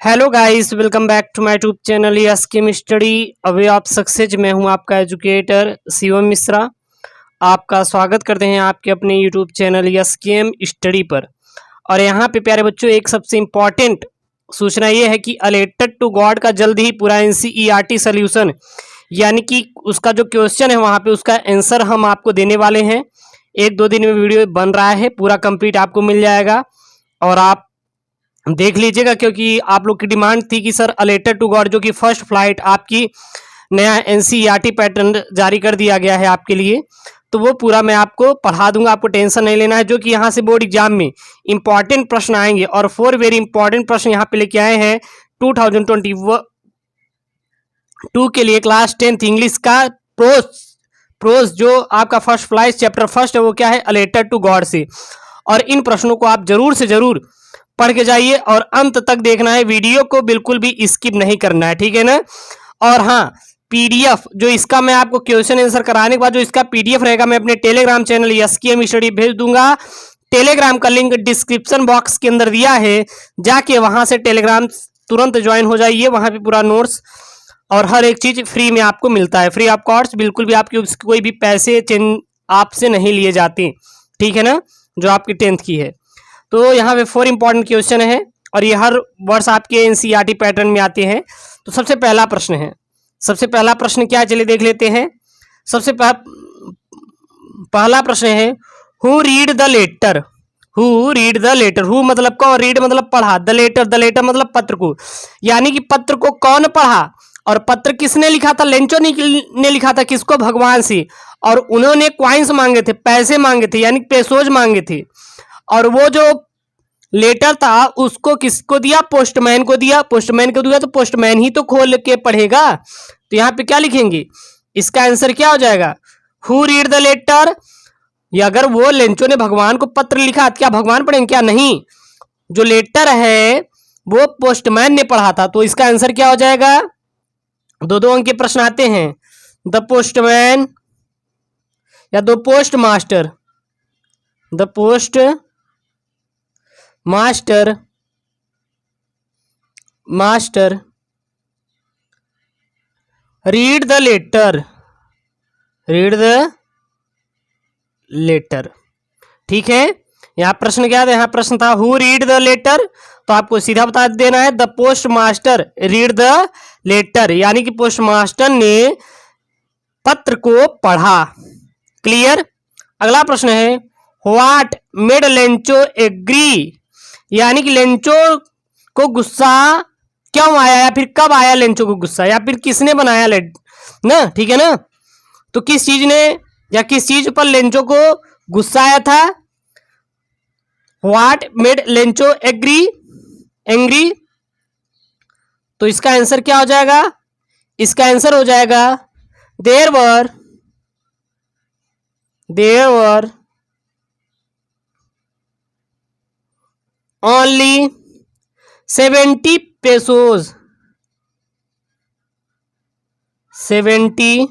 Hello guys, welcome back to my YouTube channel yes chem study away of success. मैं हूं आपका educator Shivam Mishra. आपका स्वागत करते हैं आपके अपने YouTube channel yes chem study पर। और यहां पे प्यारे बच्चों एक सबसे इम्पॉर्टेंट सूचना ये है कि अलेटेड टू गॉड का जल्द ही पूरा एनसीईआरटी सोल्यूशन यानी कि उसका जो क्वेश्चन है वहां पे उसका आंसर हम आपको देने वाले हैं। 1-2 दिन में वीडियो बन रहा है, पूरा कंप्लीट आपको मिल जाएगा और आप देख लीजिएगा, क्योंकि आप लोग की डिमांड थी कि सर अलेटेड टू गॉड जो कि फर्स्ट फ्लाइट आपकी नया एनसीईआरटी पैटर्न जारी कर दिया गया है आपके लिए, तो वो पूरा मैं आपको पढ़ा दूंगा, आपको टेंशन नहीं लेना है। जो कि यहाँ से बोर्ड एग्जाम में इंपॉर्टेंट प्रश्न आएंगे और 4 वेरी इंपॉर्टेंट प्रश्न यहाँ पे लेके आए हैं 2022 के लिए। क्लास 10th इंग्लिश का प्रोज जो आपका फर्स्ट फ्लाइट चैप्टर फर्स्ट है वो क्या है, अलेटेड टू गॉड से। और इन प्रश्नों को आप जरूर से जरूर पढ़ के जाइए और अंत तक देखना है, वीडियो को बिल्कुल भी स्किप नहीं करना है, ठीक है ना। और हाँ, पीडीएफ जो इसका मैं आपको क्वेश्चन आंसर कराने के बाद जो इसका पीडीएफ रहेगा मैं अपने टेलीग्राम चैनल एसकेएम स्टडी भेज दूंगा। टेलीग्राम का लिंक डिस्क्रिप्शन बॉक्स के अंदर दिया है, जाके वहां से टेलीग्राम तुरंत ज्वाइन हो जाइए। वहां पे पूरा नोट्स और हर एक चीज फ्री में आपको मिलता है, फ्री ऑफ कॉस्ट, बिल्कुल भी आपके कोई भी पैसे आपसे नहीं लिए जाते, ठीक है ना, जो आपकी 10th की है। तो यहाँ पे 4 इंपॉर्टेंट क्वेश्चन है और ये हर वर्ष आपके एनसीईआरटी पैटर्न में आते हैं। तो सबसे पहला प्रश्न क्या है, चलिए देख लेते हैं। सबसे पहला प्रश्न है, who read the letter. Who मतलब कौन, रीड मतलब पढ़ा, द लेटर मतलब पत्र को, यानी कि पत्र को कौन पढ़ा। और पत्र किसने लिखा था, लेंचो ने लिखा था, किसको, भगवान से। और उन्होंने क्वाइंस मांगे थे, पैसे मांगे थे, यानी पेसोज मांगे थे। और वो जो लेटर था उसको किसको दिया, पोस्टमैन को दिया। तो पोस्टमैन ही तो खोल के पढ़ेगा। तो यहाँ पे क्या लिखेंगे, इसका आंसर क्या हो जाएगा, हु रीड द लेटर। या अगर वो लेंचो ने भगवान को पत्र लिखा, क्या भगवान पढ़ेंगे, क्या नहीं, जो लेटर है वो पोस्टमैन ने पढ़ा था। तो इसका आंसर क्या हो जाएगा, 2-2 अंक के प्रश्न आते हैं, द पोस्टमैन या the post master. The post master read the letter, ठीक है। यहां प्रश्न क्या था, यहां प्रश्न था हु रीड द लेटर, तो आपको सीधा बता देना है the post master read the letter, यानी कि पोस्ट मास्टर ने पत्र को पढ़ा। क्लियर। अगला प्रश्न है, व्हाट मेड लेंचो एग्री, यानी कि लेंचो को गुस्सा क्यों आया, या फिर कब आया लेंचो को गुस्सा, या फिर किसने बनाया ना, ठीक है ना। तो किस चीज ने या किस चीज पर लेंचो को गुस्सा आया था, व्हाट मेड लेंचो एंग्री। तो इसका आंसर क्या हो जाएगा, इसका आंसर हो जाएगा there were only 70 pesos, 70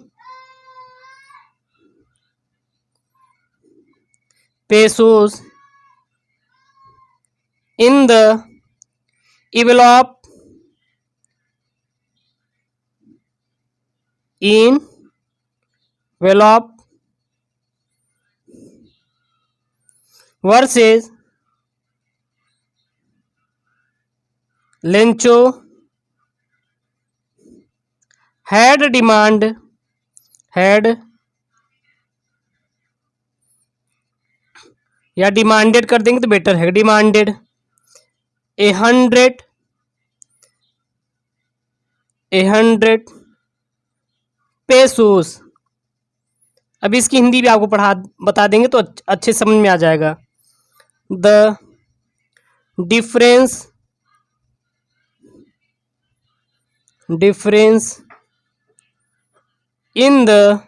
pesos in the envelope versus Lencho had या डिमांडेड कर देंगे तो बेटर है, डिमांडेड 100 पेसोस। अब इसकी हिंदी भी आपको बता देंगे तो अच्छे समझ में आ जाएगा। The difference in the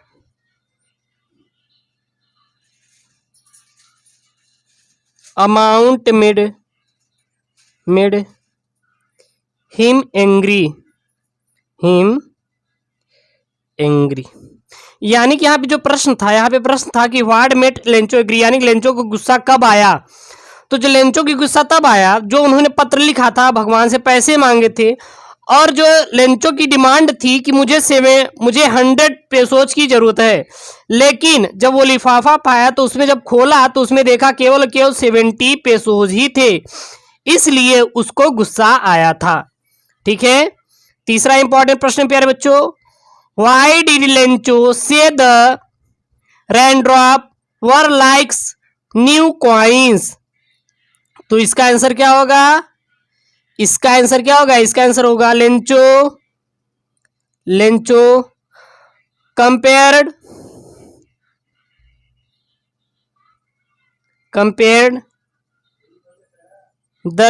amount made him angry, यानी कि यहाँ पे जो प्रश्न था, यहाँ पे प्रश्न था कि व्हाट मेड लेंचो एग्री, यानी कि लेंचो को गुस्सा कब आया। तो जो लेंचो की गुस्सा तब आया जो उन्होंने पत्र लिखा था, भगवान से पैसे मांगे थे, और जो लेंचो की डिमांड थी कि मुझे 100 पेसोज की जरूरत है, लेकिन जब वो लिफाफा पाया तो उसमें जब खोला तो उसमें देखा केवल 70 पेसोज ही थे, इसलिए उसको गुस्सा आया था। ठीक है, तीसरा इंपॉर्टेंट प्रश्न प्यारे बच्चों, व्हाई डिड लेंचो से the raindrop were likes new coins? तो इसका आंसर क्या होगा? इसका आंसर क्या होगा? इसका आंसर होगा Lencho compared the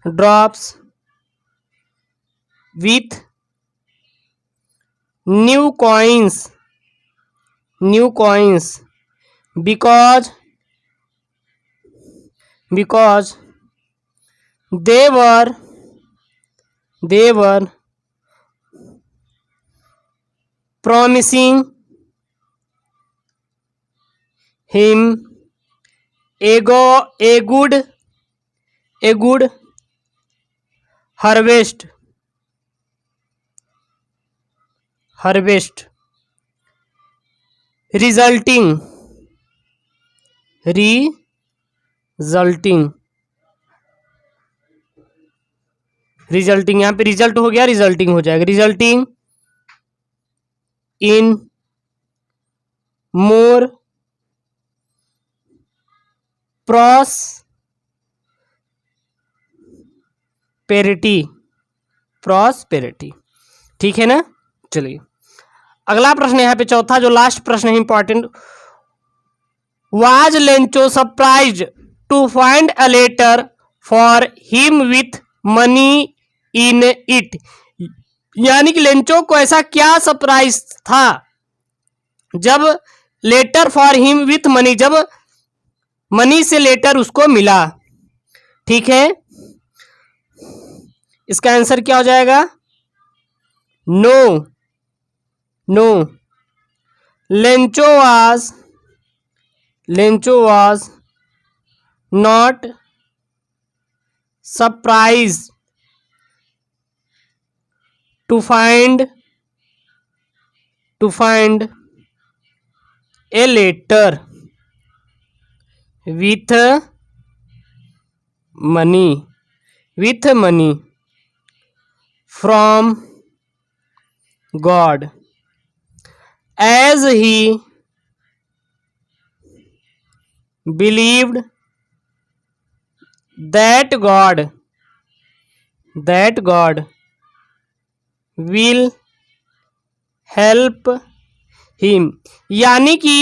raindrops with new coins because they were promising him a good harvest resulting यहाँ पे रिजल्ट हो गया, रिजल्टिंग हो जाएगा, रिजल्टिंग इन मोर प्रॉस्पेरिटी। ठीक है ना। चलिए अगला प्रश्न यहाँ पे चौथा जो लास्ट प्रश्न है important, was Lencho surprised to find a letter for him with money in it? यानी कि लेंचो को ऐसा क्या सरप्राइज था जब letter for him with money, जब मनी से लेटर उसको मिला। ठीक है, इसका आंसर क्या हो जाएगा? No Lencho was not surprised to find a letter with money from God, as he believed that God will help him। यानी कि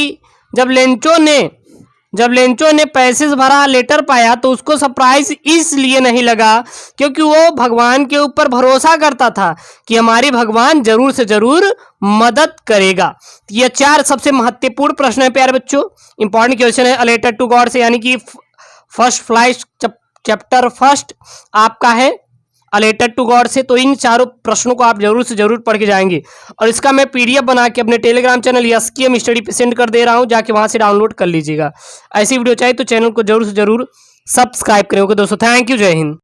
जब लेंचो ने पैसे से भरा लेटर पाया तो उसको सरप्राइज इसलिए नहीं लगा क्योंकि वो भगवान के ऊपर भरोसा करता था कि हमारी भगवान जरूर से जरूर मदद करेगा। ये 4 सबसे महत्वपूर्ण प्रश्न है प्यारे बच्चों, इंपॉर्टेंट क्वेश्चन है। अ लेटर टू गॉड से यानी कि फर्स्ट फ्लाइट चैप्टर फर्स्ट आपका है अ लेटर टू गॉड से। तो इन चारों प्रश्नों को आप जरूर से जरूर पढ़ के जाएंगे और इसका मैं पीडीएफ बना के अपने टेलीग्राम चैनल SKM स्टडी पे सेंड कर दे रहा हूं, जाके वहां से डाउनलोड कर लीजिएगा। ऐसी वीडियो चाहिए तो चैनल को जरूर से जरूर सब्सक्राइब करें। ओके दोस्तों, थैंक यू, जय हिंद।